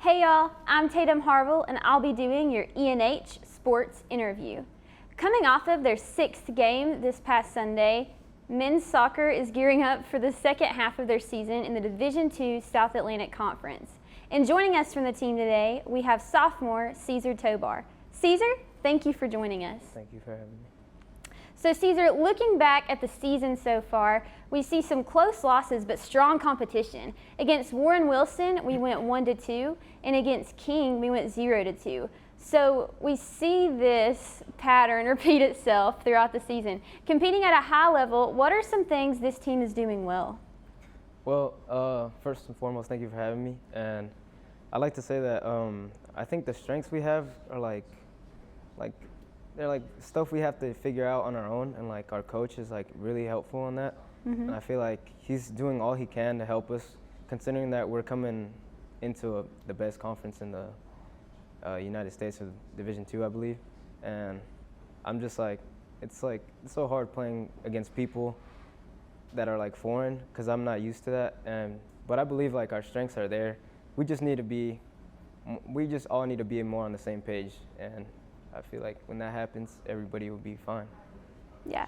Hey y'all, I'm Tatum Harvel and I'll be doing your ENH sports interview. Coming off of their 6th game this past Sunday, men's soccer is gearing up for the second half of their season in the Division II South Atlantic Conference. And joining us from the team today, we have sophomore Cesar Tobar. Cesar, thank you for joining us. Thank you for having me. So Cesar, looking back at the season so far, we see some close losses but strong competition. Against Warren Wilson, we went 1-2, and against King, we went 0-2. So we see this pattern repeat itself throughout the season. Competing at a high level, what are some things this team is doing well? Well, first and foremost, thank you for having me. And I'd like to say that I think the strengths we have are they're like stuff we have to figure out on our own, and like our coach is like really helpful on that. And I feel like he's doing all he can to help us, considering that we're coming into the best conference in the United States of Division II, I believe. And I'm just like, it's so hard playing against people that are like foreign, because I'm not used to that. But I believe like our strengths are there. We just all need to be more on the same page, and I feel like when that happens, everybody will be fine. Yeah,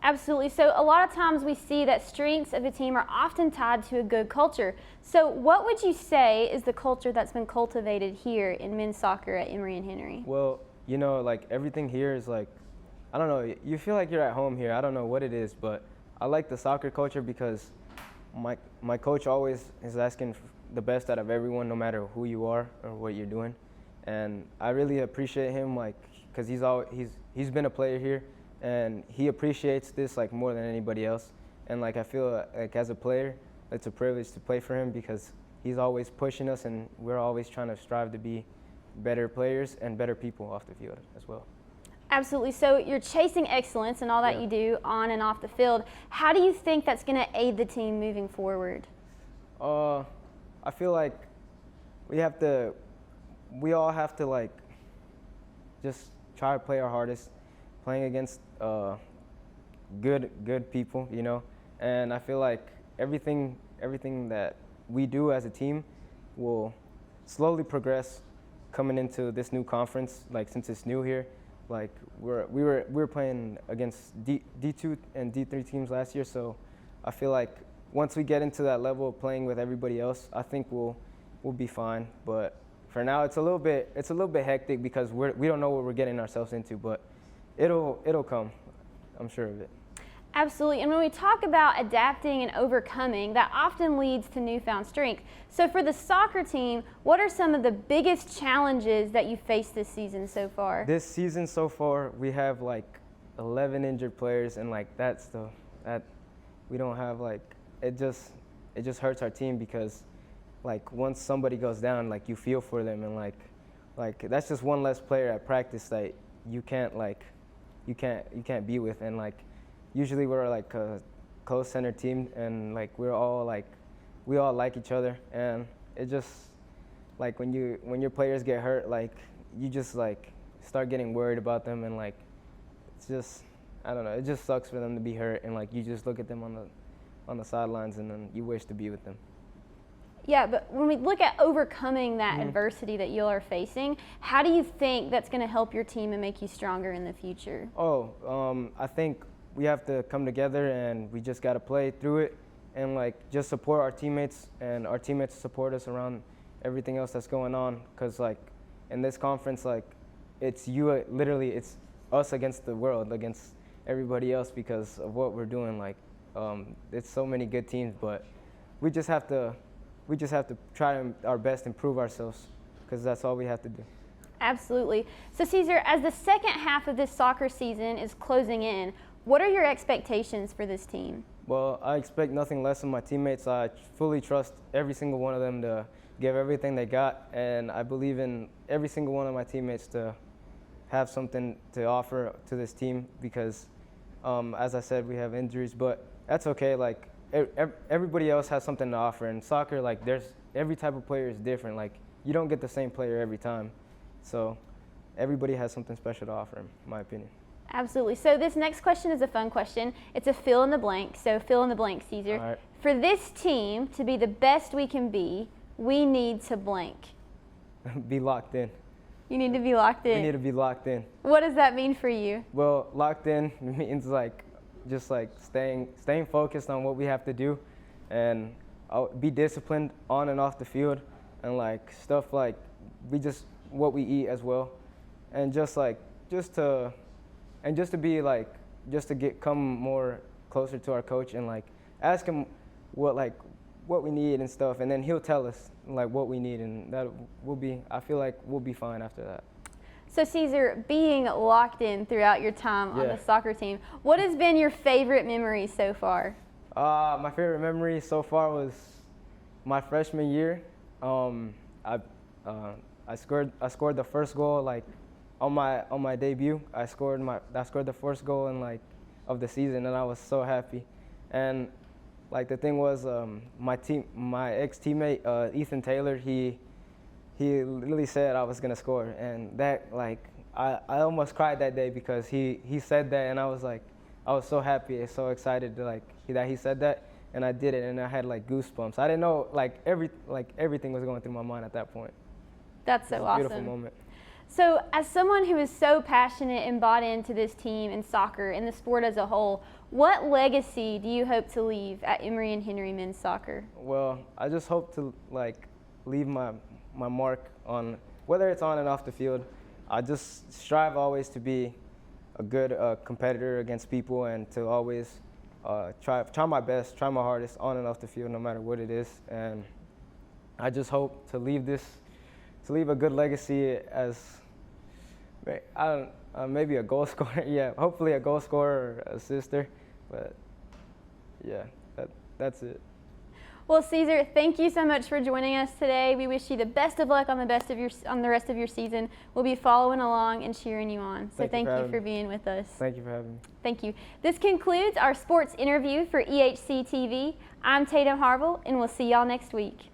absolutely. So a lot of times we see that strengths of a team are often tied to a good culture. So what would you say is the culture that's been cultivated here in men's soccer at Emory and Henry? Well, you know, like everything here is like, I don't know, you feel like you're at home here. I don't know what it is, but I like the soccer culture because my coach always is asking the best out of everyone, no matter who you are or what you're doing. And I really appreciate him, like, because he's been a player here, and he appreciates this like more than anybody else. And like I feel like as a player, it's a privilege to play for him because he's always pushing us, and we're always trying to strive to be better players and better people off the field as well. Absolutely. So you're chasing excellence in all that you do on and off the field. How do you think that's going to aid the team moving forward? I feel like we all have to like just try to play our hardest, playing against good people, you know. And I feel like everything that we do as a team will slowly progress coming into this new conference. Like since it's new here, like we were playing against D2 and D3 teams last year, so I feel like once we get into that level of playing with everybody else, I think we'll be fine. But for now, it's a little bit hectic because we don't know what we're getting ourselves into, but it'll come. I'm sure of it. Absolutely. And when we talk about adapting and overcoming, that often leads to newfound strength. So for the soccer team, what are some of the biggest challenges that you faced this season so far? This season so far, we have like 11 injured players, and like that we don't have, like, it just hurts our team because like once somebody goes down, like you feel for them, and like that's just one less player at practice that you can't be with. And like usually we're like a close center team, and like we all like each other, and it just like when your players get hurt, like you just like start getting worried about them, and like it's just, I don't know, it just sucks for them to be hurt, and like you just look at them on the sidelines, and then you wish to be with them. Yeah, but when we look at overcoming that adversity that you are facing, how do you think that's going to help your team and make you stronger in the future? I think we have to come together, and we just got to play through it, and like just support our teammates, and our teammates support us around everything else that's going on. Because like in this conference, like it's us against the world, against everybody else because of what we're doing. Like it's so many good teams, but we just have to try our best to improve ourselves, because that's all we have to do. Absolutely. So Cesar, as the second half of this soccer season is closing in, what are your expectations for this team? Well, I expect nothing less of my teammates. I fully trust every single one of them to give everything they got, and I believe in every single one of my teammates to have something to offer to this team because, as I said, we have injuries, but that's okay. Like, everybody else has something to offer. In soccer, like every type of player is different. Like you don't get the same player every time, so everybody has something special to offer, in my opinion. Absolutely. So this next question is a fun question. It's a fill in the blank. So fill in the blank, Cesar. All right. For this team to be the best we can be, we need to blank. be locked in. You need to be locked in. We need to be locked in. What does that mean for you? Well, locked in means like just like staying focused on what we have to do, and be disciplined on and off the field, and like stuff like what we eat as well, and just to come more closer to our coach and like ask him what we need and stuff, and then he'll tell us like what we need, and I feel like we'll be fine after that. So Cesar, being locked in throughout your time on the soccer team, what has been your favorite memory so far? My favorite memory so far was my freshman year. I scored the first goal like on my debut. I scored the first goal of the season, and I was so happy. And like the thing was, my ex-teammate Ethan Taylor, he literally said I was gonna score, and that I almost cried that day because he said that, and I was so happy and so excited that he said that, and I did it, and I had like goosebumps. I didn't know everything was going through my mind at that point. That's so awesome. Beautiful moment. So as someone who is so passionate and bought into this team and soccer and the sport as a whole, what legacy do you hope to leave at Emory and Henry men's soccer? Well, I just hope to leave my mark on, whether it's on and off the field. I just strive always to be a good competitor against people, and to always try my best, try my hardest on and off the field, no matter what it is. And I just hope to leave a good legacy as maybe a goal scorer. Yeah, hopefully a goal scorer or assister. But yeah, that's it. Well, Cesar, thank you so much for joining us today. We wish you the best of luck on the rest of your season. We'll be following along and cheering you on. So thank you for being with us. Thank you for having me. Thank you. This concludes our sports interview for EHC TV. I'm Tatum Harvel, and we'll see y'all next week.